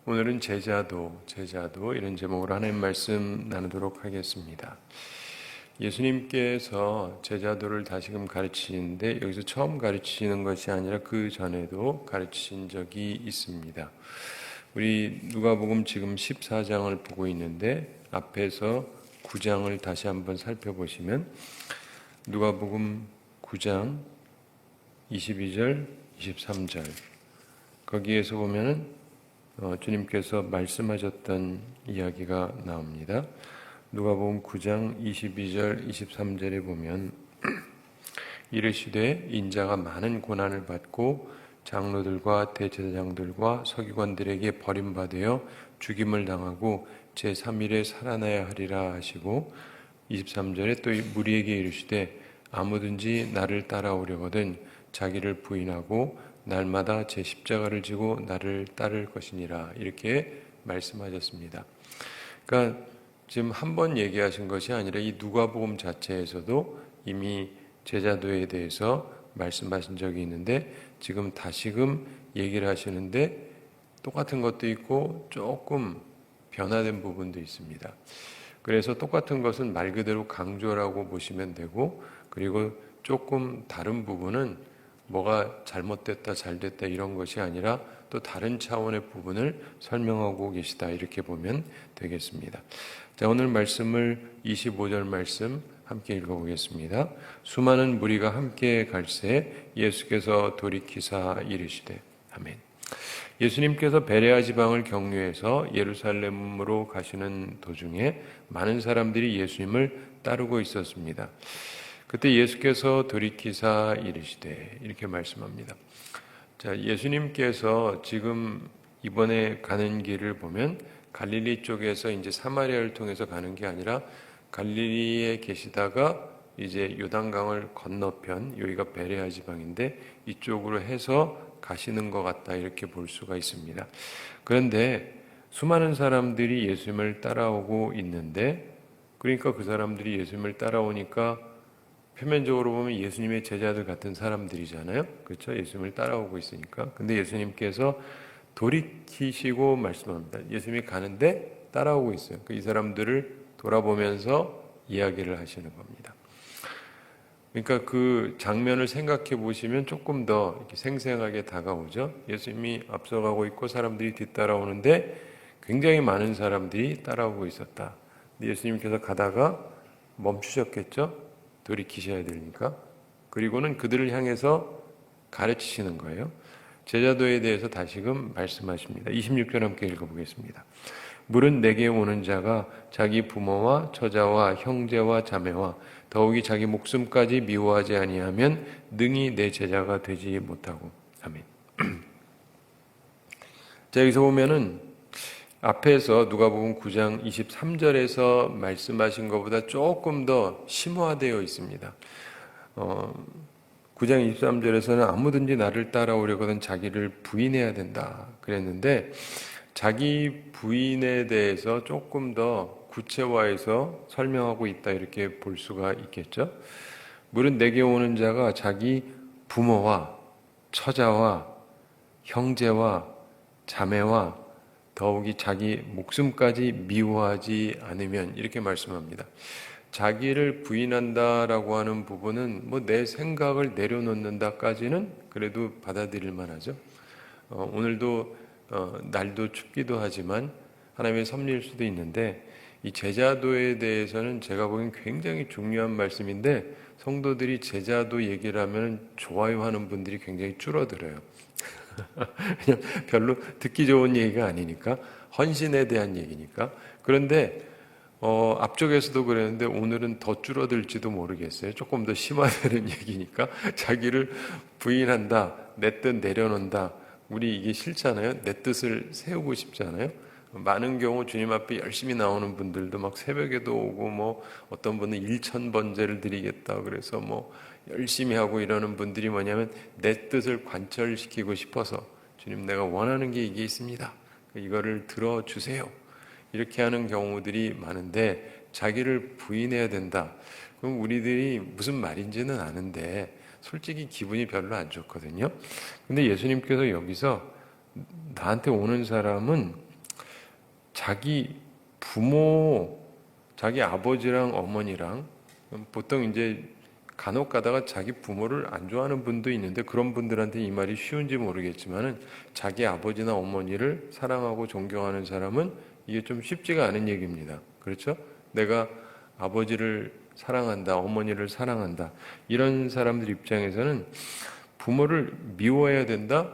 오늘은 제자도 이런 제목으로 하나님 말씀 나누도록 하겠습니다. 예수님께서 제자도를 다시금 가르치는데 여기서 처음 가르치시는 것이 아니라 그 전에도 가르치신 적이 있습니다. 우리 누가복음 지금 14장을 보고 있는데 앞에서 9장을 다시 한번 살펴보시면 누가복음 9장 22절, 23절 거기에서 보면은 주님께서 말씀하셨던 이야기가 나옵니다. 누가복음 9장 22절 23절에 보면 이르시되 인자가 많은 고난을 받고 장로들과 대제사장들과 서기관들에게 버림받아 죽임을 당하고 제3일에 살아나야 하리라 하시고 23절에 또 무리에게 이르시되 아무든지 나를 따라오려거든 자기를 부인하고 날마다 제 십자가를 지고 나를 따를 것이니라 이렇게 말씀하셨습니다. 그러니까 지금 한 번 얘기하신 것이 아니라 이 누가복음 자체에서도 이미 제자도에 대해서 말씀하신 적이 있는데 지금 다시금 얘기를 하시는데 똑같은 것도 있고 조금 변화된 부분도 있습니다. 그래서 똑같은 것은 말 그대로 강조라고 보시면 되고 그리고 조금 다른 부분은 뭐가 잘못됐다 잘됐다 이런 것이 아니라 또 다른 차원의 부분을 설명하고 계시다 이렇게 보면 되겠습니다. 자, 오늘 말씀을 25절 말씀 함께 읽어보겠습니다. 수많은 무리가 함께 갈새 예수께서 돌이키사 이르시되 아멘. 예수님께서 베레아 지방을 경유해서 예루살렘으로 가시는 도중에 많은 사람들이 예수님을 따르고 있었습니다. 그때 예수께서 돌이키사 이르시되 이렇게 말씀합니다. 자, 예수님께서 지금 이번에 가는 길을 보면 갈릴리 쪽에서 이제 사마리아를 통해서 가는 게 아니라 갈릴리에 계시다가 이제 요단강을 건너편 여기가 베레아 지방인데 이쪽으로 해서 가시는 것 같다 이렇게 볼 수가 있습니다. 그런데 수많은 사람들이 예수님을 따라오고 있는데 그러니까 그 사람들이 예수님을 따라오니까 표면적으로 보면 예수님의 제자들 같은 사람들이잖아요. 그렇죠? 예수님을 따라오고 있으니까. 근데 예수님께서 돌이키시고 말씀합니다. 예수님이 가는데 따라오고 있어요. 이 사람들을 돌아보면서 이야기를 하시는 겁니다. 그러니까 그 장면을 생각해 보시면 조금 더 이렇게 생생하게 다가오죠. 예수님이 앞서가고 있고 사람들이 뒤따라오는데 굉장히 많은 사람들이 따라오고 있었다. 근데 예수님께서 가다가 멈추셨겠죠? 돌이키셔야 되니까. 그리고는 그들을 향해서 가르치시는 거예요. 제자도에 대해서 다시금 말씀하십니다. 26절 함께 읽어보겠습니다. 물은 내게 오는 자가 자기 부모와 처자와 형제와 자매와 더욱이 자기 목숨까지 미워하지 아니하면 능히 내 제자가 되지 못하고. 아멘. 자, 여기서 보면은 앞에서 누가복음 9장 23절에서 말씀하신 것보다 조금 더 심화되어 있습니다. 9장 23절에서는 아무든지 나를 따라오려거든 자기를 부인해야 된다 그랬는데 자기 부인에 대해서 조금 더 구체화해서 설명하고 있다 이렇게 볼 수가 있겠죠. 물은 내게 오는 자가 자기 부모와 처자와 형제와 자매와 더욱이 자기 목숨까지 미워하지 않으면 이렇게 말씀합니다. 자기를 부인한다라고 하는 부분은 뭐 내 생각을 내려놓는다까지는 그래도 받아들일 만하죠. 오늘도 날도 춥기도 하지만 하나님의 섭리일 수도 있는데 이 제자도에 대해서는 제가 보기엔 굉장히 중요한 말씀인데 성도들이 제자도 얘기를 하면 좋아요 하는 분들이 굉장히 줄어들어요. 그냥 별로 듣기 좋은 얘기가 아니니까 헌신에 대한 얘기니까. 그런데 앞쪽에서도 그랬는데 오늘은 더 줄어들지도 모르겠어요. 조금 더 심화되는 얘기니까 자기를 부인한다, 내 뜻 내려놓는다. 우리 이게 싫잖아요. 내 뜻을 세우고 싶잖아요. 많은 경우 주님 앞에 열심히 나오는 분들도 막 새벽에도 오고 뭐 어떤 분은 1000번제를 드리겠다 그래서 뭐 열심히 하고 이러는 분들이 뭐냐면 내 뜻을 관철시키고 싶어서 주님 내가 원하는 게 이게 있습니다. 이거를 들어주세요. 이렇게 하는 경우들이 많은데 자기를 부인해야 된다. 그럼 우리들이 무슨 말인지는 아는데 솔직히 기분이 별로 안 좋거든요. 근데 예수님께서 여기서 나한테 오는 사람은 자기 부모, 자기 아버지랑 어머니랑 보통 이제 간혹 가다가 자기 부모를 안 좋아하는 분도 있는데 그런 분들한테 이 말이 쉬운지 모르겠지만은 자기 아버지나 어머니를 사랑하고 존경하는 사람은 이게 좀 쉽지가 않은 얘기입니다. 그렇죠? 내가 아버지를 사랑한다, 어머니를 사랑한다. 이런 사람들 입장에서는 부모를 미워해야 된다?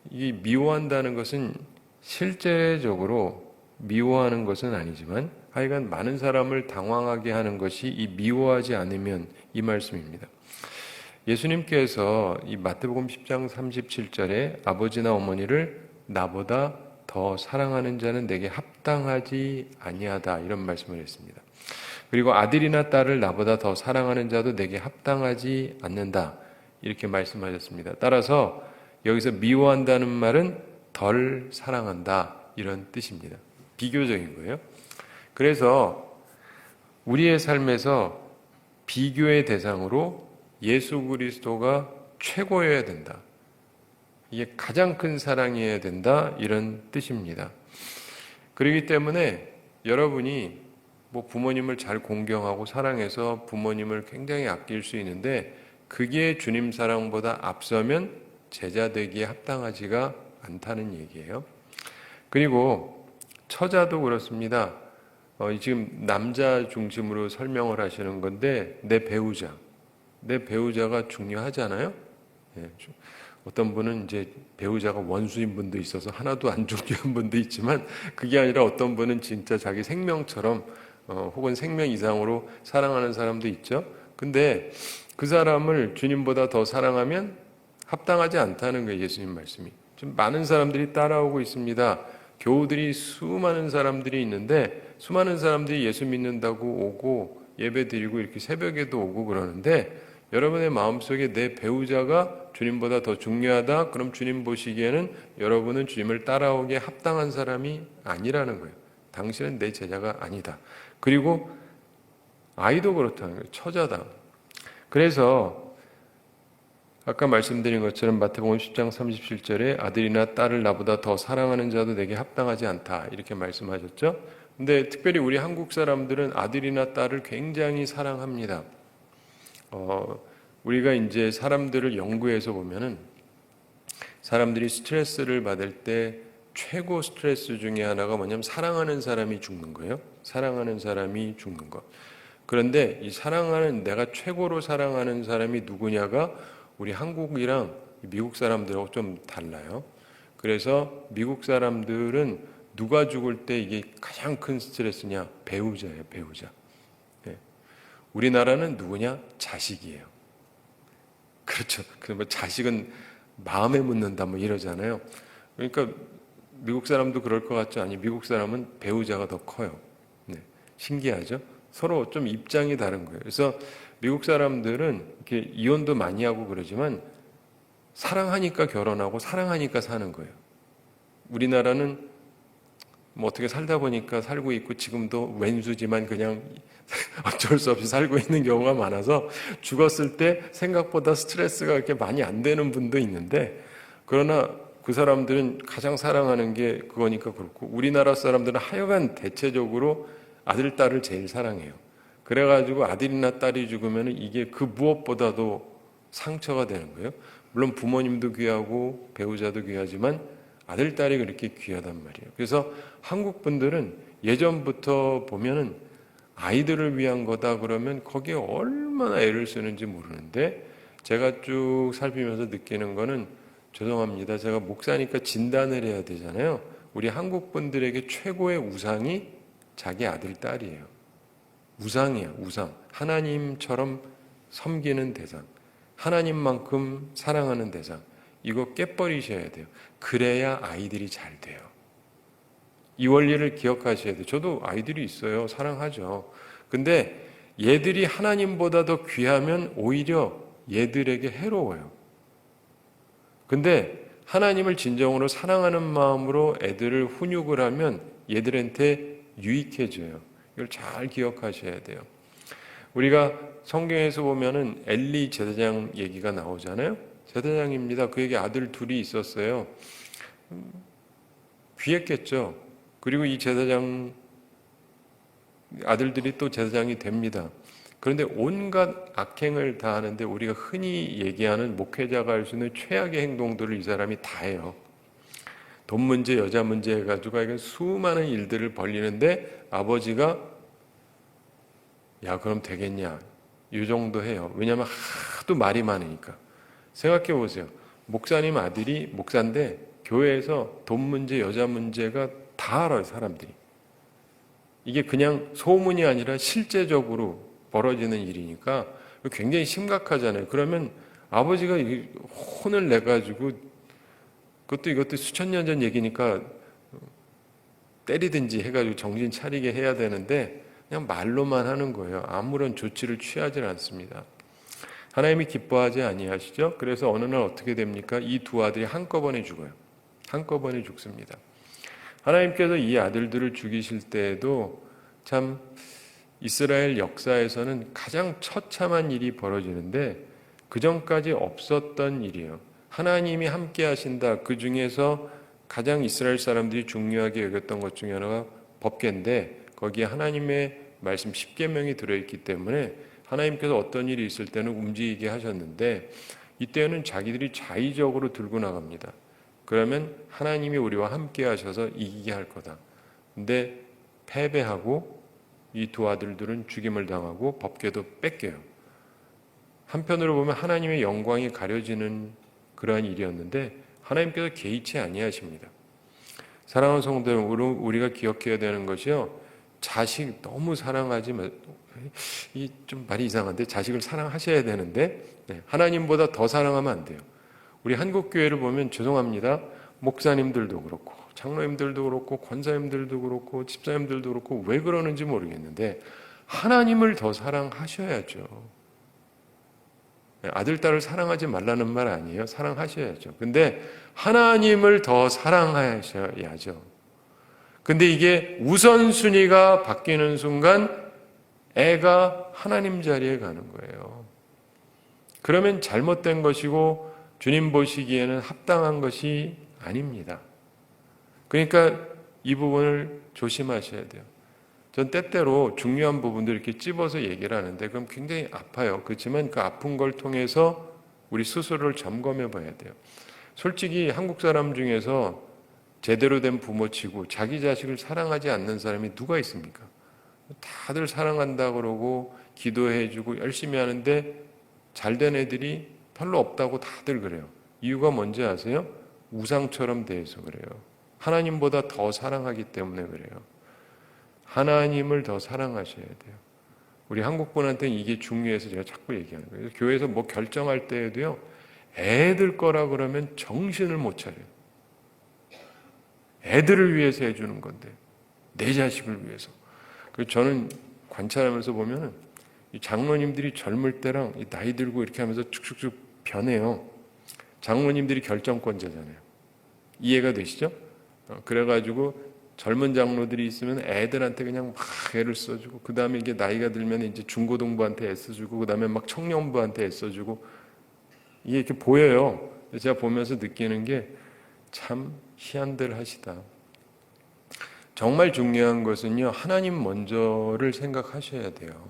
이 미워한다는 것은 실제적으로 미워하는 것은 아니지만 하여간 많은 사람을 당황하게 하는 것이 이 미워하지 않으면 이 말씀입니다. 예수님께서 이 마태복음 10장 37절에 아버지나 어머니를 나보다 더 사랑하는 자는 내게 합당하지 아니하다 이런 말씀을 했습니다. 그리고 아들이나 딸을 나보다 더 사랑하는 자도 내게 합당하지 않는다 이렇게 말씀하셨습니다. 따라서 여기서 미워한다는 말은 덜 사랑한다 이런 뜻입니다. 비교적인 거예요. 그래서 우리의 삶에서 비교의 대상으로 예수 그리스도가 최고여야 된다. 이게 가장 큰 사랑이어야 된다 이런 뜻입니다. 그렇기 때문에 여러분이 뭐 부모님을 잘 공경하고 사랑해서 부모님을 굉장히 아낄 수 있는데 그게 주님 사랑보다 앞서면 제자 되기에 합당하지가 않다는 얘기예요. 그리고 처자도 그렇습니다. 지금 남자 중심으로 설명을 하시는 건데 내 배우자가 중요하잖아요. 예, 어떤 분은 이제 배우자가 원수인 분도 있어서 하나도 안 중요한 분도 있지만 그게 아니라 어떤 분은 진짜 자기 생명처럼 혹은 생명 이상으로 사랑하는 사람도 있죠. 근데 그 사람을 주님보다 더 사랑하면 합당하지 않다는 거예요. 예수님 말씀이. 좀 많은 사람들이 따라오고 있습니다. 교우들이 수많은 사람들이 있는데 수많은 사람들이 예수 믿는다고 오고 예배 드리고 이렇게 새벽에도 오고 그러는데 여러분의 마음속에 내 배우자가 주님보다 더 중요하다? 그럼 주님 보시기에는 여러분은 주님을 따라오기에 합당한 사람이 아니라는 거예요. 당신은 내 제자가 아니다. 그리고 아이도 그렇다는 거예요. 처자다. 그래서 아까 말씀드린 것처럼 마태복음 10장 37절에 아들이나 딸을 나보다 더 사랑하는 자도 내게 합당하지 않다 이렇게 말씀하셨죠. 근데 특별히 우리 한국 사람들은 아들이나 딸을 굉장히 사랑합니다. 우리가 이제 사람들을 연구해서 보면은 사람들이 스트레스를 받을 때 최고 스트레스 중에 하나가 뭐냐면 사랑하는 사람이 죽는 거예요. 사랑하는 사람이 죽는 것. 그런데 이 내가 최고로 사랑하는 사람이 누구냐가 우리 한국이랑 미국 사람들하고 좀 달라요. 그래서 미국 사람들은 누가 죽을 때 이게 가장 큰 스트레스냐? 배우자예요, 배우자. 네. 우리나라는 누구냐? 자식이에요. 그렇죠. 뭐 자식은 마음에 묻는다 뭐 이러잖아요. 그러니까 미국 사람도 그럴 것 같죠? 아니, 미국 사람은 배우자가 더 커요. 네. 신기하죠? 서로 좀 입장이 다른 거예요. 그래서 미국 사람들은 이렇게 이혼도 많이 하고 그러지만 사랑하니까 결혼하고 사랑하니까 사는 거예요. 우리나라는 뭐 어떻게 살다 보니까 살고 있고 지금도 왼수지만 그냥 어쩔 수 없이 살고 있는 경우가 많아서 죽었을 때 생각보다 스트레스가 그렇게 많이 안 되는 분도 있는데 그러나 그 사람들은 가장 사랑하는 게 그거니까 그렇고 우리나라 사람들은 하여간 대체적으로 아들, 딸을 제일 사랑해요. 그래가지고 아들이나 딸이 죽으면 이게 그 무엇보다도 상처가 되는 거예요. 물론 부모님도 귀하고 배우자도 귀하지만 아들, 딸이 그렇게 귀하단 말이에요. 그래서 한국 분들은 예전부터 보면은 아이들을 위한 거다 그러면 거기에 얼마나 애를 쓰는지 모르는데 제가 쭉 살피면서 느끼는 거는 죄송합니다. 제가 목사니까 진단을 해야 되잖아요. 우리 한국 분들에게 최고의 우상이 자기 아들, 딸이에요. 우상이에요, 우상. 하나님처럼 섬기는 대상. 하나님만큼 사랑하는 대상. 이거 깨버리셔야 돼요. 그래야 아이들이 잘 돼요. 이 원리를 기억하셔야 돼요. 저도 아이들이 있어요. 사랑하죠. 근데 얘들이 하나님보다 더 귀하면 오히려 얘들에게 해로워요. 근데 하나님을 진정으로 사랑하는 마음으로 애들을 훈육을 하면 얘들한테 유익해져요. 이걸 잘 기억하셔야 돼요. 우리가 성경에서 보면은 엘리 제사장 얘기가 나오잖아요. 제사장입니다. 그에게 아들 둘이 있었어요. 귀했겠죠. 그리고 이 제사장 아들들이 또 제사장이 됩니다. 그런데 온갖 악행을 다 하는데 우리가 흔히 얘기하는 목회자가 할 수 있는 최악의 행동들을 이 사람이 다 해요. 돈 문제, 여자 문제 해가지고 이게 수많은 일들을 벌리는데 아버지가 야 그럼 되겠냐 이 정도 해요. 왜냐하면 하도 말이 많으니까. 생각해 보세요. 목사님 아들이 목사인데 교회에서 돈 문제, 여자 문제가 다 알아요, 사람들이. 이게 그냥 소문이 아니라 실제적으로 벌어지는 일이니까 굉장히 심각하잖아요. 그러면 아버지가 혼을 내가지고 이것도 수천 년 전 얘기니까 때리든지 해가지고 정신 차리게 해야 되는데 그냥 말로만 하는 거예요. 아무런 조치를 취하지 않습니다. 하나님이 기뻐하지 아니하시죠? 그래서 어느 날 어떻게 됩니까? 이 두 아들이 한꺼번에 죽어요. 한꺼번에 죽습니다. 하나님께서 이 아들들을 죽이실 때에도 참 이스라엘 역사에서는 가장 처참한 일이 벌어지는데 그 전까지 없었던 일이에요. 하나님이 함께 하신다. 그 중에서 가장 이스라엘 사람들이 중요하게 여겼던 것 중에 하나가 법궤인데 거기에 하나님의 말씀 10계명이 들어있기 때문에 하나님께서 어떤 일이 있을 때는 움직이게 하셨는데 이때는 자기들이 자의적으로 들고 나갑니다. 그러면 하나님이 우리와 함께 하셔서 이기게 할 거다. 근데 패배하고 이 두 아들들은 죽임을 당하고 법궤도 뺏겨요. 한편으로 보면 하나님의 영광이 가려지는 그러한 일이었는데 하나님께서 개의치 아니하십니다. 사랑하는 성도 여러분, 우리가 기억해야 되는 것이요. 자식 너무 사랑하지 마. 이 좀 말이 이상한데 자식을 사랑하셔야 되는데 하나님보다 더 사랑하면 안 돼요. 우리 한국교회를 보면 죄송합니다. 목사님들도 그렇고 장로님들도 그렇고 권사님들도 그렇고 집사님들도 그렇고 왜 그러는지 모르겠는데 하나님을 더 사랑하셔야죠. 아들, 딸을 사랑하지 말라는 말 아니에요. 사랑하셔야죠. 근데 하나님을 더 사랑하셔야죠. 근데 이게 우선순위가 바뀌는 순간 애가 하나님 자리에 가는 거예요. 그러면 잘못된 것이고 주님 보시기에는 합당한 것이 아닙니다. 그러니까 이 부분을 조심하셔야 돼요. 전 때때로 중요한 부분들 이렇게 찝어서 얘기를 하는데 그럼 굉장히 아파요. 그렇지만 그 아픈 걸 통해서 우리 스스로를 점검해 봐야 돼요. 솔직히 한국 사람 중에서 제대로 된 부모치고 자기 자식을 사랑하지 않는 사람이 누가 있습니까? 다들 사랑한다 그러고 기도해 주고 열심히 하는데 잘된 애들이 별로 없다고 다들 그래요. 이유가 뭔지 아세요? 우상처럼 대해서 그래요. 하나님보다 더 사랑하기 때문에 그래요. 하나님을 더 사랑하셔야 돼요. 우리 한국분한테는 이게 중요해서 제가 자꾸 얘기하는 거예요. 교회에서 뭐 결정할 때에도요. 애들 거라 그러면 정신을 못 차려요. 애들을 위해서 해주는 건데 내 자식을 위해서. 그래서 저는 관찰하면서 보면 이 장로님들이 젊을 때랑 나이 들고 이렇게 하면서 쭉쭉쭉 변해요. 장로님들이 결정권자잖아요. 이해가 되시죠? 그래가지고 젊은 장로들이 있으면 애들한테 그냥 막 애를 써주고 그 다음에 이게 나이가 들면 이제 중고등부한테 애써주고 그 다음에 막 청년부한테 애써주고 이게 이렇게 보여요. 제가 보면서 느끼는 게 참 희한들 하시다. 정말 중요한 것은요. 하나님 먼저를 생각하셔야 돼요.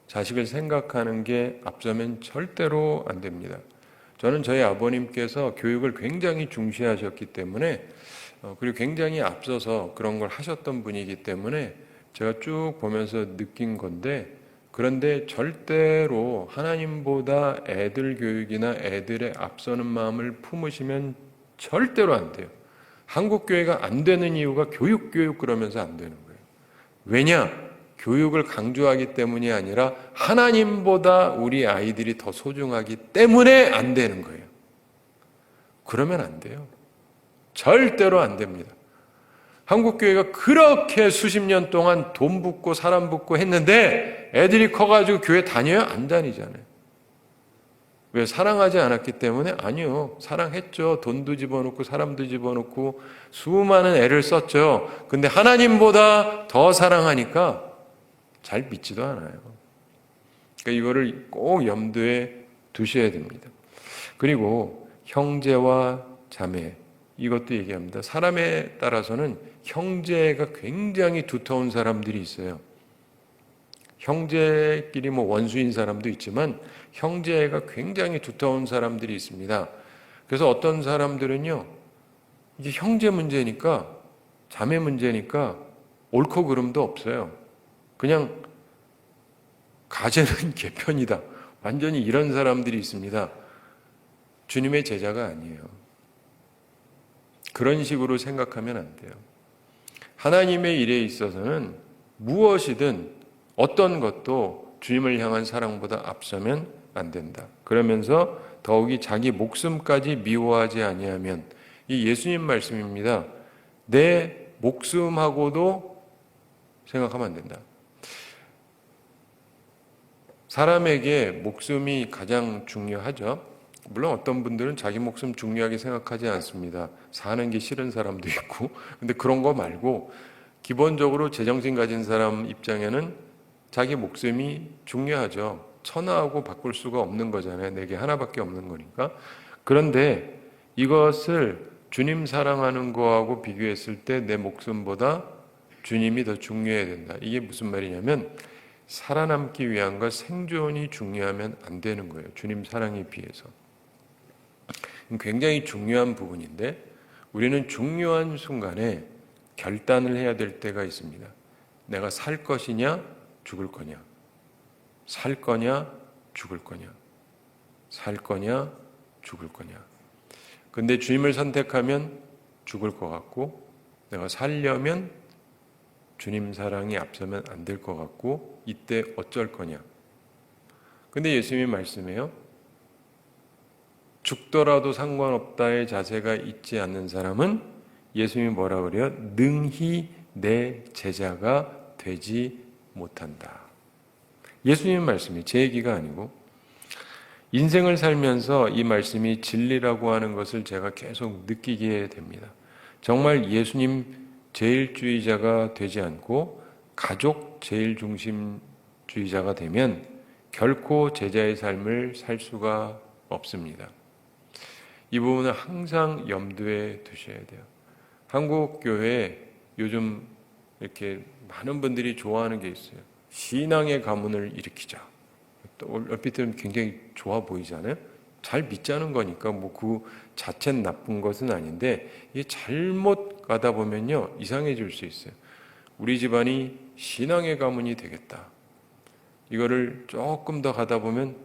자식을 생각하는 게 앞서면 절대로 안 됩니다. 저는 저희 아버님께서 교육을 굉장히 중시하셨기 때문에 그리고 굉장히 앞서서 그런 걸 하셨던 분이기 때문에 제가 쭉 보면서 느낀 건데 그런데 절대로 하나님보다 애들 교육이나 애들의 앞서는 마음을 품으시면 절대로 안 돼요. 한국 교회가 안 되는 이유가 교육 그러면서 안 되는 거예요. 왜냐? 교육을 강조하기 때문이 아니라 하나님보다 우리 아이들이 더 소중하기 때문에 안 되는 거예요. 그러면 안 돼요. 절대로 안 됩니다. 한국 교회가 그렇게 수십 년 동안 돈 붓고 사람 붓고 했는데 애들이 커가지고 교회 다녀요? 안 다니잖아요. 왜? 사랑하지 않았기 때문에? 아니요. 사랑했죠. 돈도 집어넣고 사람도 집어넣고 수많은 애를 썼죠. 근데 하나님보다 더 사랑하니까 잘 믿지도 않아요. 그러니까 이거를 꼭 염두에 두셔야 됩니다. 그리고 형제와 자매, 이것도 얘기합니다. 사람에 따라서는 형제가 굉장히 두터운 사람들이 있어요. 형제끼리 원수인 사람도 있지만 형제가 굉장히 두터운 사람들이 있습니다. 그래서 어떤 사람들은요, 이게 형제 문제니까, 자매 문제니까 옳고 그름도 없어요. 그냥 가재는 개편이다. 완전히 이런 사람들이 있습니다. 주님의 제자가 아니에요. 그런 식으로 생각하면 안 돼요. 하나님의 일에 있어서는 무엇이든 어떤 것도 주님을 향한 사랑보다 앞서면 안 된다. 그러면서 더욱이 자기 목숨까지 미워하지 아니하면, 이 예수님 말씀입니다. 내 목숨하고도 생각하면 안 된다. 사람에게 목숨이 가장 중요하죠. 물론 어떤 분들은 자기 목숨 중요하게 생각하지 않습니다. 사는 게 싫은 사람도 있고. 근데 그런 거 말고 기본적으로 제정신 가진 사람 입장에는 자기 목숨이 중요하죠. 천하하고 바꿀 수가 없는 거잖아요. 내게 하나밖에 없는 거니까. 그런데 이것을 주님 사랑하는 거하고 비교했을 때 내 목숨보다 주님이 더 중요해야 된다. 이게 무슨 말이냐면 살아남기 위한 것, 생존이 중요하면 안 되는 거예요. 주님 사랑에 비해서. 굉장히 중요한 부분인데 우리는 중요한 순간에 결단을 해야 될 때가 있습니다. 내가 살 것이냐 죽을 거냐, 살 거냐 죽을 거냐, 살 거냐 죽을 거냐. 근데 주님을 선택하면 죽을 것 같고, 내가 살려면 주님 사랑이 앞서면 안 될 것 같고, 이때 어쩔 거냐. 근데 예수님이 말씀해요. 죽더라도 상관없다의 자세가 있지 않는 사람은 예수님이 뭐라 그래요? 능히 내 제자가 되지 못한다. 예수님 말씀이 제 얘기가 아니고, 인생을 살면서 이 말씀이 진리라고 하는 것을 제가 계속 느끼게 됩니다. 정말 예수님 제일주의자가 되지 않고 가족 제일중심주의자가 되면 결코 제자의 삶을 살 수가 없습니다. 이 부분은 항상 염두에 두셔야 돼요. 한국 교회에 요즘 이렇게 많은 분들이 좋아하는 게 있어요. 신앙의 가문을 일으키자. 또 얼핏 들으면 굉장히 좋아 보이잖아요. 잘 믿자는 거니까 그 자체는 나쁜 것은 아닌데, 이게 잘못 가다 보면요 이상해질 수 있어요. 우리 집안이 신앙의 가문이 되겠다. 이거를 조금 더 가다 보면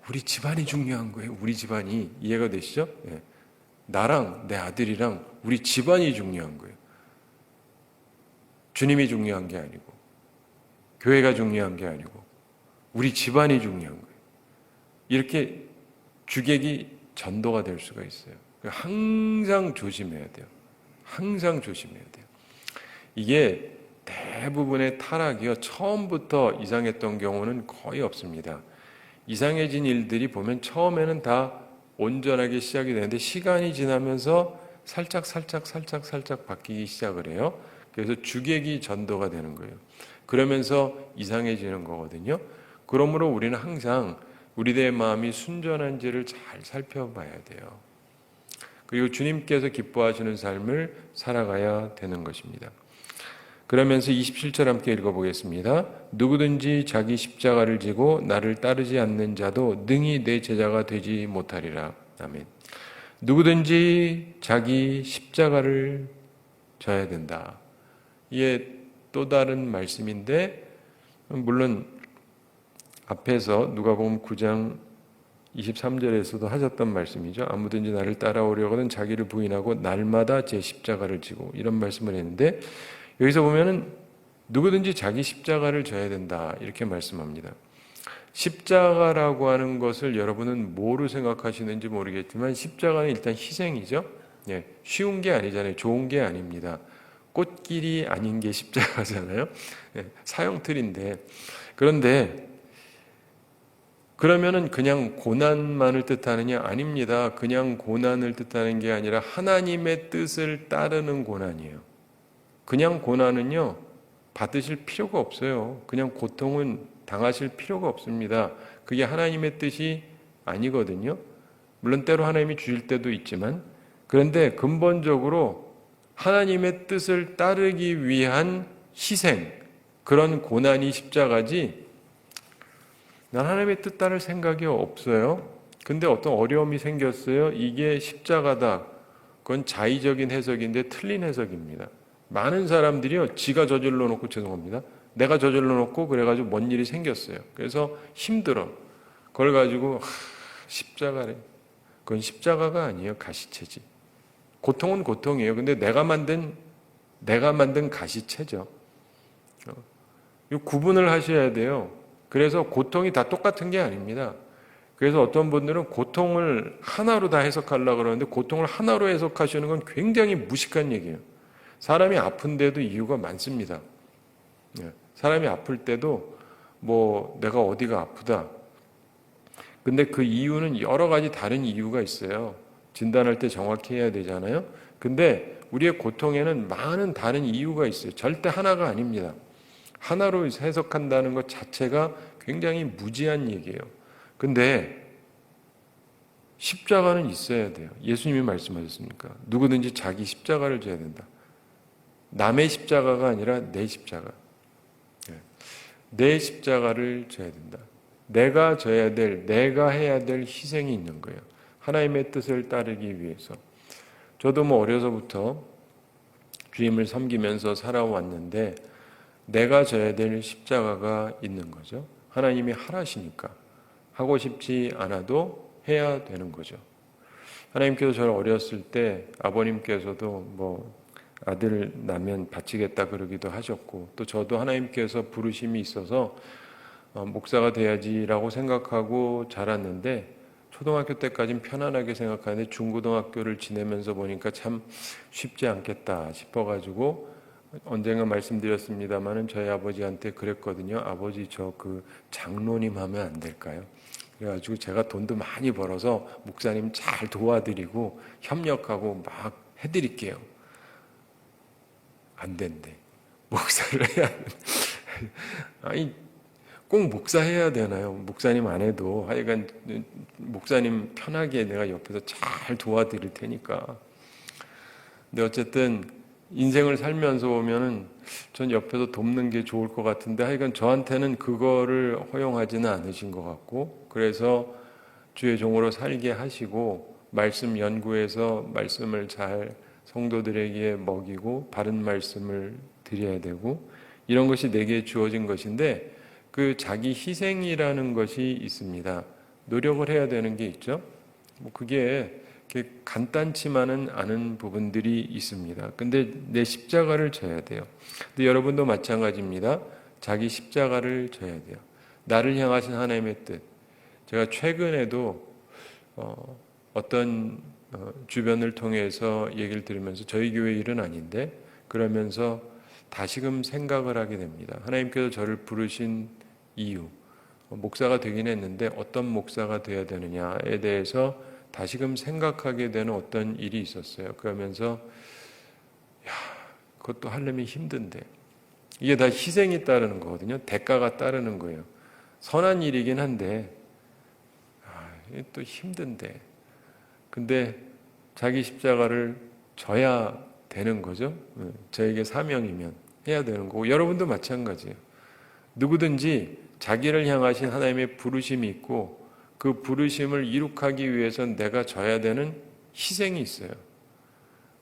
우리 집안이 중요한 거예요. 우리 집안이. 이해가 되시죠? 네. 나랑 내 아들이랑 우리 집안이 중요한 거예요. 주님이 중요한 게 아니고, 교회가 중요한 게 아니고, 우리 집안이 중요한 거예요. 이렇게 주객이 전도가 될 수가 있어요. 항상 조심해야 돼요. 항상 조심해야 돼요. 이게 대부분의 타락이요, 처음부터 이상했던 경우는 거의 없습니다. 이상해진 일들이 보면 처음에는 다 온전하게 시작이 되는데 시간이 지나면서 살짝 바뀌기 시작을 해요. 그래서 주객이 전도가 되는 거예요. 그러면서 이상해지는 거거든요. 그러므로 우리는 항상 우리들의 마음이 순전한지를 잘 살펴봐야 돼요. 그리고 주님께서 기뻐하시는 삶을 살아가야 되는 것입니다. 그러면서 27절 함께 읽어보겠습니다. 누구든지 자기 십자가를 지고 나를 따르지 않는 자도 능히 내 제자가 되지 못하리라. 아멘. 누구든지 자기 십자가를 져야 된다. 이게 또 다른 말씀인데, 물론 앞에서 누가복음 9장 23절에서도 하셨던 말씀이죠. 아무든지 나를 따라오려거든 자기를 부인하고 날마다 제 십자가를 지고, 이런 말씀을 했는데, 여기서 보면은 누구든지 자기 십자가를 져야 된다 이렇게 말씀합니다. 십자가라고 하는 것을 여러분은 뭐로 생각하시는지 모르겠지만 십자가는 일단 희생이죠. 예, 쉬운 게 아니잖아요. 좋은 게 아닙니다. 꽃길이 아닌 게 십자가잖아요. 예, 사형틀인데. 그런데 그러면은 그냥 고난만을 뜻하느냐? 아닙니다. 그냥 고난을 뜻하는 게 아니라 하나님의 뜻을 따르는 고난이에요. 그냥 고난은요 받으실 필요가 없어요. 그냥 고통은 당하실 필요가 없습니다. 그게 하나님의 뜻이 아니거든요. 물론 때로 하나님이 주실 때도 있지만, 그런데 근본적으로 하나님의 뜻을 따르기 위한 희생, 그런 고난이 십자가지, 난 하나님의 뜻 따를 생각이 없어요. 근데 어떤 어려움이 생겼어요. 이게 십자가다. 그건 자의적인 해석인데 틀린 해석입니다. 많은 사람들이요, 지가 저질러 놓고, 죄송합니다, 내가 저질러 놓고 그래가지고 뭔 일이 생겼어요. 그래서 힘들어. 그걸 가지고 십자가래. 그건 십자가가 아니에요. 가시체지. 고통은 고통이에요. 근데 내가 만든 가시체죠. 이 구분을 하셔야 돼요. 그래서 고통이 다 똑같은 게 아닙니다. 그래서 어떤 분들은 고통을 하나로 다 해석하려고 그러는데, 고통을 하나로 해석하시는 건 굉장히 무식한 얘기예요. 사람이 아픈데도 이유가 많습니다. 사람이 아플 때도 뭐 내가 어디가 아프다. 근데 그 이유는 여러 가지 다른 이유가 있어요. 진단할 때 정확히 해야 되잖아요. 근데 우리의 고통에는 많은 다른 이유가 있어요. 절대 하나가 아닙니다. 하나로 해석한다는 것 자체가 굉장히 무지한 얘기예요. 근데 십자가는 있어야 돼요. 예수님이 말씀하셨습니까? 누구든지 자기 십자가를 져야 된다. 남의 십자가가 아니라 내 십자가. 내 십자가를 져야 된다. 내가 져야 될, 내가 해야 될 희생이 있는 거예요. 하나님의 뜻을 따르기 위해서. 저도 뭐 어려서부터 주님을 섬기면서 살아왔는데, 내가 져야 될 십자가가 있는 거죠. 하나님이 하라시니까 하고 싶지 않아도 해야 되는 거죠. 하나님께서 저를 어렸을 때 아버님께서도 뭐 아들 나면 바치겠다 그러기도 하셨고, 또 저도 하나님께서 부르심이 있어서 목사가 돼야지라고 생각하고 자랐는데, 초등학교 때까지는 편안하게 생각하는데 중고등학교를 지내면서 보니까 참 쉽지 않겠다 싶어가지고, 언젠가 말씀드렸습니다마는 저희 아버지한테 그랬거든요. 아버지, 저 그 장로님 하면 안 될까요? 그래가지고 제가 돈도 많이 벌어서 목사님 잘 도와드리고 협력하고 막 해드릴게요. 안 된대. 목사를 해야 돼. 아니, 꼭 목사 해야 되나요? 목사님 안 해도 하여간 목사님 편하게 내가 옆에서 잘 도와드릴 테니까. 근데 어쨌든 인생을 살면서 보면은 전 옆에서 돕는 게 좋을 것 같은데, 하여간 저한테는 그거를 허용하지는 않으신 것 같고, 그래서 주의 종으로 살게 하시고, 말씀 연구해서 말씀을 잘 성도들에게 먹이고 바른 말씀을 드려야 되고, 이런 것이 내게 주어진 것인데, 그 자기 희생이라는 것이 있습니다. 노력을 해야 되는 게 있죠. 뭐 그게 간단치만은 않은 부분들이 있습니다. 근데 내 십자가를 져야 돼요. 근데 여러분도 마찬가지입니다. 자기 십자가를 져야 돼요. 나를 향하신 하나님의 뜻. 제가 최근에도 어떤 주변을 통해서 얘기를 들으면서, 저희 교회 일은 아닌데 그러면서 다시금 생각을 하게 됩니다. 하나님께서 저를 부르신 이유, 목사가 되긴 했는데 어떤 목사가 되어야 되느냐에 대해서 다시금 생각하게 되는 어떤 일이 있었어요. 그러면서 그것도 하려면 힘든데, 이게 다 희생이 따르는 거거든요. 대가가 따르는 거예요. 선한 일이긴 한데 이게 또 힘든데, 근데 자기 십자가를 져야 되는 거죠. 저에게 사명이면 해야 되는 거고, 여러분도 마찬가지예요. 누구든지 자기를 향하신 하나님의 부르심이 있고, 그 부르심을 이룩하기 위해서는 내가 져야 되는 희생이 있어요.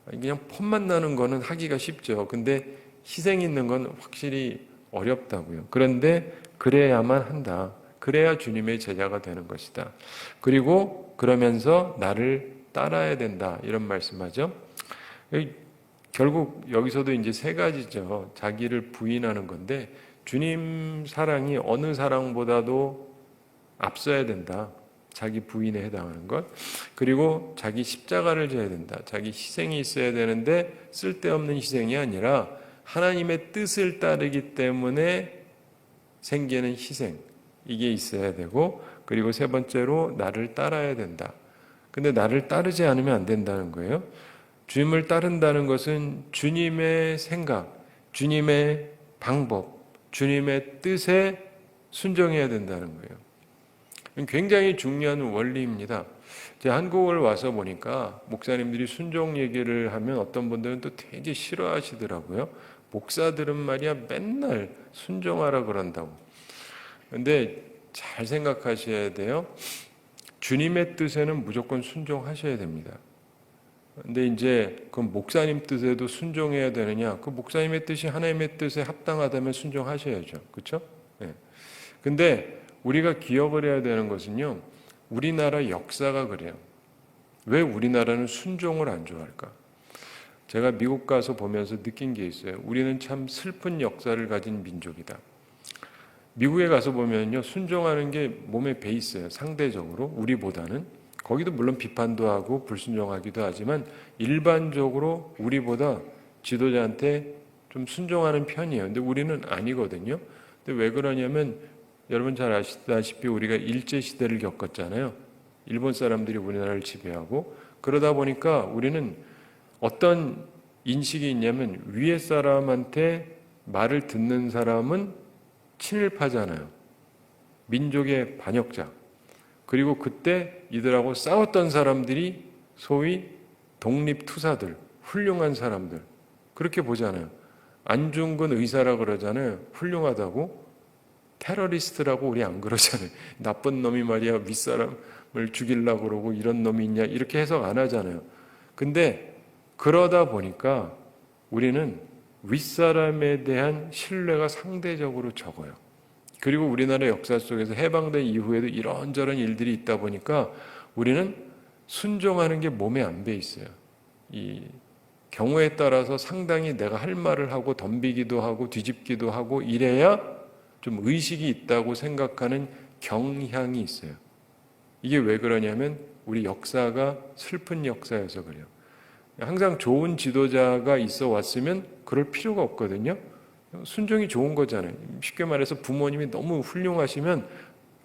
그냥 폼만 나는 거는 하기가 쉽죠. 근데 희생 있는 건 확실히 어렵다고요. 그런데 그래야만 한다. 그래야 주님의 제자가 되는 것이다. 그리고 그러면서 나를 따라야 된다. 이런 말씀하죠. 결국 여기서도 이제 세 가지죠. 자기를 부인하는 건데, 주님 사랑이 어느 사랑보다도 앞서야 된다. 자기 부인에 해당하는 것. 그리고 자기 십자가를 져야 된다. 자기 희생이 있어야 되는데 쓸데없는 희생이 아니라 하나님의 뜻을 따르기 때문에 생기는 희생, 이게 있어야 되고, 그리고 세 번째로 나를 따라야 된다. 근데 나를 따르지 않으면 안 된다는 거예요. 주님을 따른다는 것은 주님의 생각, 주님의 방법, 주님의 뜻에 순종해야 된다는 거예요. 굉장히 중요한 원리입니다. 제가 한국을 와서 보니까 목사님들이 순종 얘기를 하면 어떤 분들은 또 되게 싫어하시더라고요. 목사들은 말이야 맨날 순종하라 그런다고. 근데 잘 생각하셔야 돼요. 주님의 뜻에는 무조건 순종하셔야 됩니다. 근데 이제 그 목사님 뜻에도 순종해야 되느냐? 그 목사님의 뜻이 하나님의 뜻에 합당하다면 순종하셔야죠. 그렇죠? 네. 근데 우리가 기억을 해야 되는 것은요. 우리나라 역사가 그래요. 왜 우리나라는 순종을 안 좋아할까? 제가 미국 가서 보면서 느낀 게 있어요. 우리는 참 슬픈 역사를 가진 민족이다. 미국에 가서 보면요. 순종하는 게 몸에 배 있어요. 상대적으로 우리보다는. 거기도 물론 비판도 하고 불순종하기도 하지만 일반적으로 우리보다 지도자한테 좀 순종하는 편이에요. 근데 우리는 아니거든요. 근데 왜 그러냐면 여러분 잘 아시다시피 우리가 일제시대를 겪었잖아요. 일본 사람들이 우리나라를 지배하고 그러다 보니까 우리는 어떤 인식이 있냐면 위에 사람한테 말을 듣는 사람은 친일파잖아요. 민족의 반역자. 그리고 그때 이들하고 싸웠던 사람들이 소위 독립투사들, 훌륭한 사람들. 그렇게 보잖아요. 안중근 의사라 그러잖아요. 훌륭하다고. 테러리스트라고 우리 안 그러잖아요. 나쁜 놈이 말이야 윗사람을 죽이려고 그러고 이런 놈이 있냐 이렇게 해석 안 하잖아요. 근데 그러다 보니까 우리는 윗사람에 대한 신뢰가 상대적으로 적어요. 그리고 우리나라 역사 속에서 해방된 이후에도 이런저런 일들이 있다 보니까 우리는 순종하는 게 몸에 안 배 있어요. 이 경우에 따라서 상당히 내가 할 말을 하고 덤비기도 하고 뒤집기도 하고 이래야 좀 의식이 있다고 생각하는 경향이 있어요. 이게 왜 그러냐면 우리 역사가 슬픈 역사여서 그래요. 항상 좋은 지도자가 있어 왔으면 그럴 필요가 없거든요. 순종이 좋은 거잖아요. 쉽게 말해서 부모님이 너무 훌륭하시면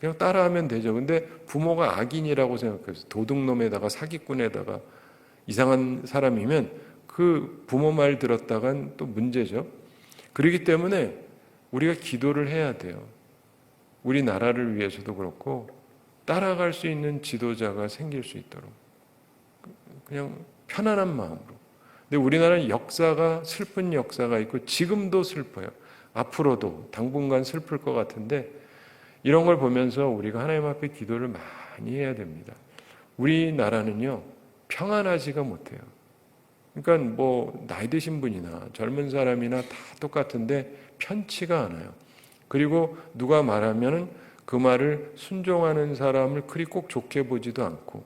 그냥 따라하면 되죠. 근데 부모가 악인이라고 생각해서 도둑놈에다가 사기꾼에다가 이상한 사람이면 그 부모 말 들었다간 또 문제죠. 그렇기 때문에 우리가 기도를 해야 돼요. 우리나라를 위해서도 그렇고 따라갈 수 있는 지도자가 생길 수 있도록 그냥 편안한 마음으로. 근데 우리나라는 역사가 슬픈 역사가 있고 지금도 슬퍼요. 앞으로도 당분간 슬플 것 같은데 이런 걸 보면서 우리가 하나님 앞에 기도를 많이 해야 됩니다. 우리나라는요 평안하지가 못해요. 그러니까 뭐 나이 드신 분이나 젊은 사람이나 다 똑같은데 편치가 않아요. 그리고 누가 말하면은 그 말을 순종하는 사람을 그리 꼭 좋게 보지도 않고.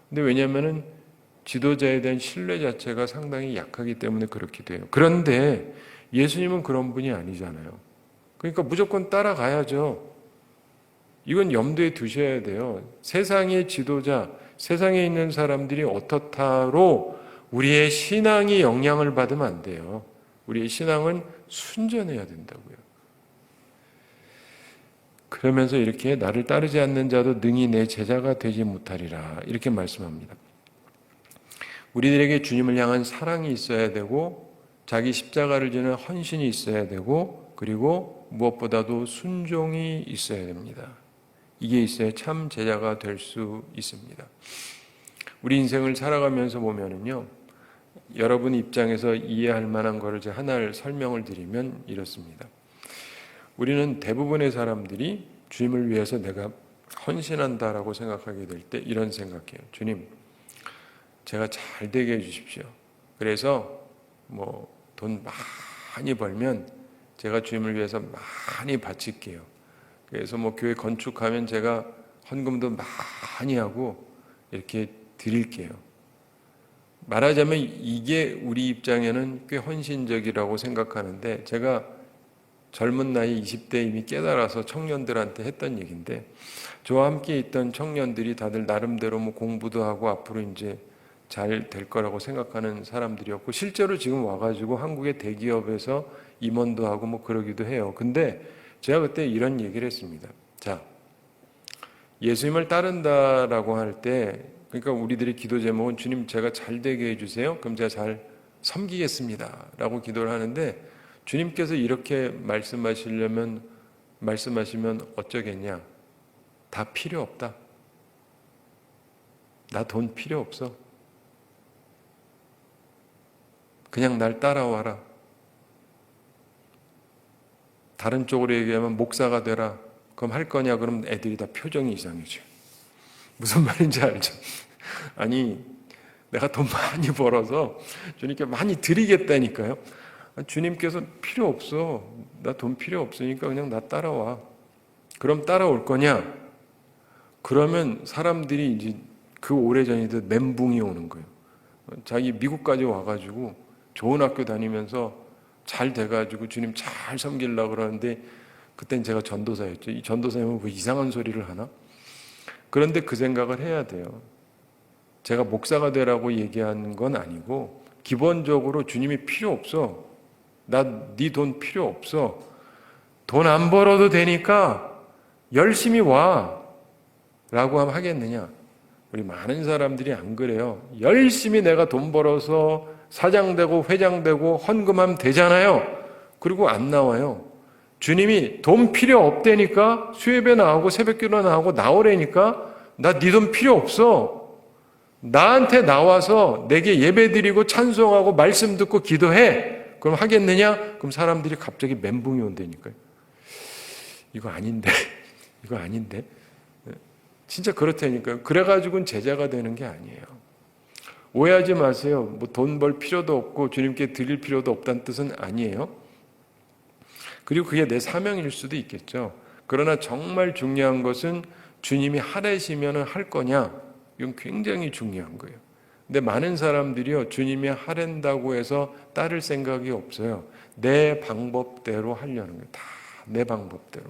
근데 왜냐면은 지도자에 대한 신뢰 자체가 상당히 약하기 때문에 그렇게 돼요. 그런데 예수님은 그런 분이 아니잖아요. 그러니까 무조건 따라가야죠. 이건 염두에 두셔야 돼요. 세상의 지도자, 세상에 있는 사람들이 어떻다로 우리의 신앙이 영향을 받으면 안 돼요. 우리의 신앙은 순전해야 된다고요. 그러면서 이렇게 나를 따르지 않는 자도 능히 내 제자가 되지 못하리라 이렇게 말씀합니다. 우리들에게 주님을 향한 사랑이 있어야 되고 자기 십자가를 지는 헌신이 있어야 되고 그리고 무엇보다도 순종이 있어야 됩니다. 이게 있어야 참 제자가 될 수 있습니다. 우리 인생을 살아가면서 보면은요, 여러분 입장에서 이해할 만한 것을 제가 하나를 설명을 드리면 이렇습니다. 우리는 대부분의 사람들이 주님을 위해서 내가 헌신한다라고 생각하게 될 때 이런 생각해요. 주님, 제가 잘 되게 해주십시오. 그래서 뭐 돈 많이 벌면 제가 주님을 위해서 많이 바칠게요. 그래서 뭐 교회 건축하면 제가 헌금도 많이 하고 이렇게 드릴게요. 말하자면 이게 우리 입장에는 꽤 헌신적이라고 생각하는데 제가 젊은 나이 20대 이미 깨달아서 청년들한테 했던 얘기인데 저와 함께 있던 청년들이 다들 나름대로 뭐 공부도 하고 앞으로 이제 잘 될 거라고 생각하는 사람들이었고 실제로 지금 와가지고 한국의 대기업에서 임원도 하고 뭐 그러기도 해요. 근데 제가 그때 이런 얘기를 했습니다. 자, 예수님을 따른다라고 할 때 그러니까 우리들의 기도 제목은 주님 제가 잘 되게 해주세요. 그럼 제가 잘 섬기겠습니다. 라고 기도를 하는데 주님께서 이렇게 말씀하시면 어쩌겠냐? 다 필요 없다. 나 돈 필요 없어. 그냥 날 따라와라. 다른 쪽으로 얘기하면 목사가 되라. 그럼 할 거냐? 그럼 애들이 다 표정이 이상해져. 무슨 말인지 알죠? 아니, 내가 돈 많이 벌어서 주님께 많이 드리겠다니까요. 주님께서 필요 없어. 나 돈 필요 없으니까 그냥 나 따라와. 그럼 따라올 거냐? 그러면 사람들이 이제 그 오래전에도 멘붕이 오는 거예요. 자기 미국까지 와가지고 좋은 학교 다니면서 잘 돼가지고 주님 잘 섬기려고 그러는데 그땐 제가 전도사였죠. 이 전도사님은 뭐 이상한 소리를 하나? 그런데 그 생각을 해야 돼요. 제가 목사가 되라고 얘기하는 건 아니고 기본적으로 주님이 필요 없어. 나 네 돈 필요 없어. 돈 안 벌어도 되니까 열심히 와. 라고 하면 하겠느냐? 우리 많은 사람들이 안 그래요. 열심히 내가 돈 벌어서 사장 되고 회장 되고 헌금하면 되잖아요. 그리고 안 나와요. 주님이 돈 필요 없다니까 수협에 나오고 새벽기도 나오고 나오라니까 나 네 돈 필요 없어. 나한테 나와서 내게 예배드리고 찬송하고 말씀 듣고 기도해. 그럼 하겠느냐? 그럼 사람들이 갑자기 멘붕이 온다니까요. 이거 아닌데. 이거 아닌데. 진짜 그렇다니까요. 그래가지고는 제자가 되는 게 아니에요. 오해하지 마세요. 뭐 돈 벌 필요도 없고 주님께 드릴 필요도 없다는 뜻은 아니에요. 그리고 그게 내 사명일 수도 있겠죠. 그러나 정말 중요한 것은 주님이 하라시면 할 거냐? 이건 굉장히 중요한 거예요. 근데 많은 사람들이요, 주님이 하란다고 해서 따를 생각이 없어요. 내 방법대로 하려는 거예요. 다 내 방법대로.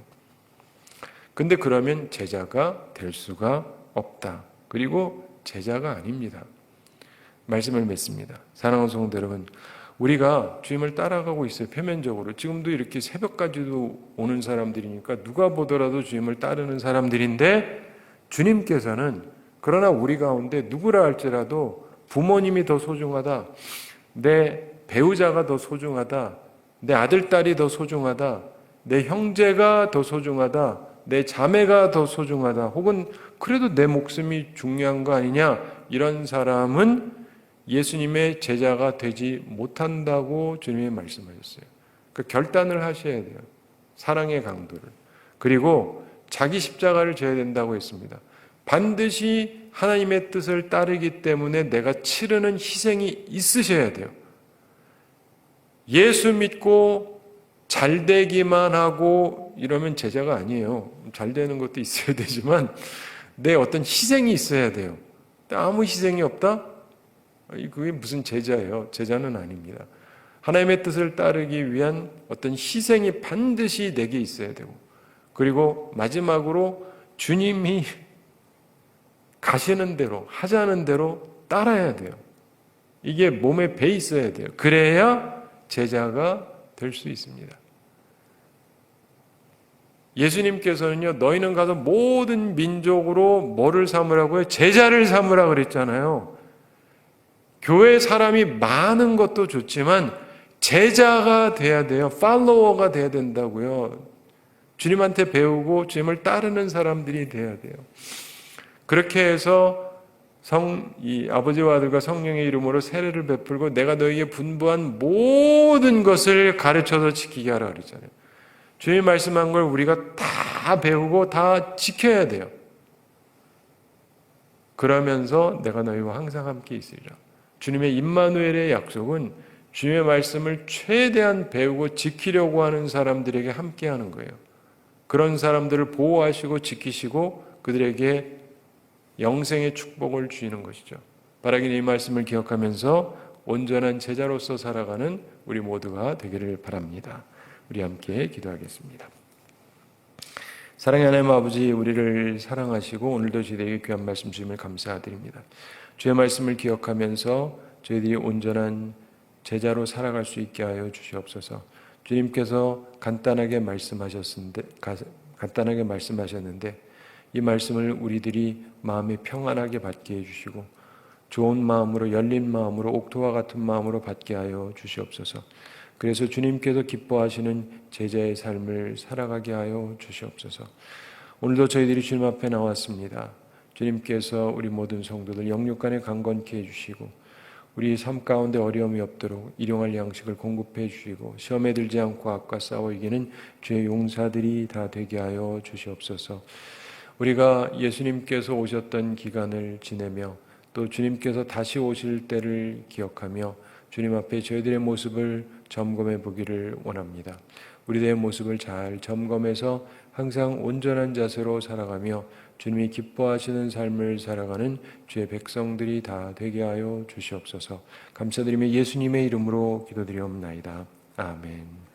근데 그러면 제자가 될 수가 없다. 그리고 제자가 아닙니다. 말씀을 맺습니다. 사랑하는 성도 여러분, 우리가 주님을 따라가고 있어요. 표면적으로. 지금도 이렇게 새벽까지도 오는 사람들이니까 누가 보더라도 주님을 따르는 사람들인데 주님께서는 그러나 우리 가운데 누구라 할지라도 부모님이 더 소중하다. 내 배우자가 더 소중하다. 내 아들, 딸이 더 소중하다. 내 형제가 더 소중하다. 내 자매가 더 소중하다. 혹은 그래도 내 목숨이 중요한 거 아니냐. 이런 사람은 예수님의 제자가 되지 못한다고 주님이 말씀하셨어요. 그 결단을 하셔야 돼요. 사랑의 강도를. 그리고 자기 십자가를 져야 된다고 했습니다. 반드시 하나님의 뜻을 따르기 때문에 내가 치르는 희생이 있으셔야 돼요. 예수 믿고 잘 되기만 하고 이러면 제자가 아니에요. 잘 되는 것도 있어야 되지만 내 어떤 희생이 있어야 돼요. 아무 희생이 없다? 그게 무슨 제자예요? 제자는 아닙니다. 하나님의 뜻을 따르기 위한 어떤 희생이 반드시 내게 있어야 되고, 그리고 마지막으로 주님이 가시는 대로, 하자는 대로 따라야 돼요. 이게 몸에 배 있어야 돼요. 그래야 제자가 될 수 있습니다. 예수님께서는요, 너희는 가서 모든 민족으로 뭐를 삼으라고요? 제자를 삼으라 그랬잖아요. 교회 사람이 많은 것도 좋지만 제자가 돼야 돼요. 팔로워가 돼야 된다고요. 주님한테 배우고 주님을 따르는 사람들이 돼야 돼요. 그렇게 해서 이 아버지와 아들과 성령의 이름으로 세례를 베풀고 내가 너희에게 분부한 모든 것을 가르쳐서 지키게 하라 그랬잖아요. 주님이 말씀한 걸 우리가 다 배우고 다 지켜야 돼요. 그러면서 내가 너희와 항상 함께 있으리라. 주님의 임마누엘의 약속은 주님의 말씀을 최대한 배우고 지키려고 하는 사람들에게 함께 하는 거예요. 그런 사람들을 보호하시고 지키시고 그들에게 영생의 축복을 주시는 것이죠. 바라기는 이 말씀을 기억하면서 온전한 제자로서 살아가는 우리 모두가 되기를 바랍니다. 우리 함께 기도하겠습니다. 사랑의 하나님 아버지, 우리를 사랑하시고 오늘도 저희에게 귀한 말씀 주심을 감사드립니다. 주의 말씀을 기억하면서 저희들이 온전한 제자로 살아갈 수 있게 하여 주시옵소서. 주님께서 간단하게 말씀하셨는데 이 말씀을 우리들이 마음에 평안하게 받게 해주시고 좋은 마음으로, 열린 마음으로, 옥토와 같은 마음으로 받게 하여 주시옵소서. 그래서 주님께서 기뻐하시는 제자의 삶을 살아가게 하여 주시옵소서. 오늘도 저희들이 주님 앞에 나왔습니다. 주님께서 우리 모든 성도들 영육간에 강건케 해주시고 우리 삶 가운데 어려움이 없도록 일용할 양식을 공급해 주시고 시험에 들지 않고 악과 싸워 이기는 주의 용사들이 다 되게 하여 주시옵소서. 우리가 예수님께서 오셨던 기간을 지내며 또 주님께서 다시 오실 때를 기억하며 주님 앞에 저희들의 모습을 점검해 보기를 원합니다. 우리들의 모습을 잘 점검해서 항상 온전한 자세로 살아가며 주님이 기뻐하시는 삶을 살아가는 주의 백성들이 다 되게 하여 주시옵소서. 감사드리며 예수님의 이름으로 기도드리옵나이다. 아멘.